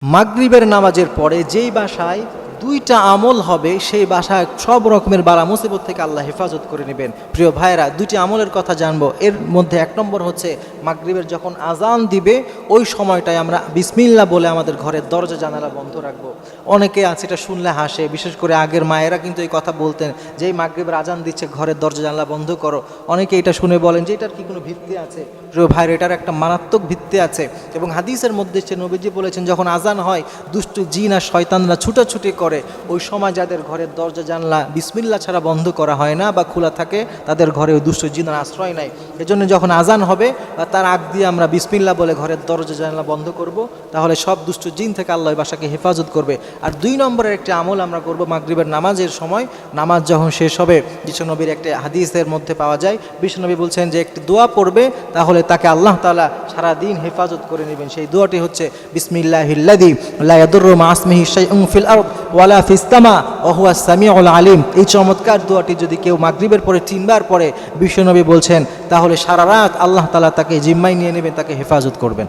মাগরিবের নামাজের পরে যেই বাসায় দুইটা আমল হবে সেই বাসায় সব রকমের বালা মুসিবত থেকে আল্লাহ হেফাজত করে নেবেন। প্রিয় ভাইরা, দুইটি আমলের কথা জানবো। এর মধ্যে এক নম্বর হচ্ছে মাগরিবের যখন আজান দিবে ওই সময়টায় আমরা বিসমিল্লাহ বলে আমাদের ঘরের দরজা জানালা বন্ধ রাখবো। অনেকে আছে এটা শুনলে হাসে, বিশেষ করে আগের মায়েরা কিন্তু এই কথা বলতেন যে এই মাগরিবের আজান দিচ্ছে ঘরের দরজা জানালা বন্ধ করো। অনেকে এটা শুনে বলেন যে এটার কি কোনো ভিত্তি আছে? প্রিয় ভাইরা, এটার একটা মারাত্মক ভিত্তি আছে এবং হাদিসের মধ্যে সে নবীজি বলেছেন যখন আজান হয় দুষ্ট জিন আর শয়তানরা ছুটাছুটি করে, ওই সময় যাদের ঘরের দরজা জানলা বিসমিল্লাহ ছাড়া বন্ধ করা হয় না বা খোলা থাকে তাদের ঘরে ওই দুষ্ট জিনের আশ্রয় নাই। এজন্য যখন আজান হবে বা তার আগ দিয়ে আমরা বিসমিল্লাহ বলে ঘরের দরজা জানলা বন্ধ করব, তাহলে সব দুষ্ট জিন থেকে আল্লাহ বাসাকে হেফাজত করবে। আর দুই নম্বরের একটি আমল আমরা করব মাগরিবের নামাজের সময়। নামাজ যখন শেষ হবে বিশ্বনবীর একটা হাদিসের মধ্যে পাওয়া যায়, বিশ্বনবী বলছেন যে একটি দোয়া পড়বে তাহলে তাকে আল্লাহ তাআলা সারাদিন হেফাজত করে নেবেন। সেই দোয়াটি হচ্ছে বিসমিল্লাহিল্লাযী লা ইয়াদুররু মা ইসমিহি শাইউন ফিল আরদ ওয়ালা ফিস সামা ওয়া হুয়াস সামিউল আলিম। এই চমৎকার দোয়াটি যদি কেউ মাগরিবের পরে 3 বার পড়ে, বিশ্বনবী বলছেন তাহলে সারা রাত আল্লাহ তাআলা তাকে জিম্মায় নিয়ে নেবেন, তাকে হেফাজত করবেন।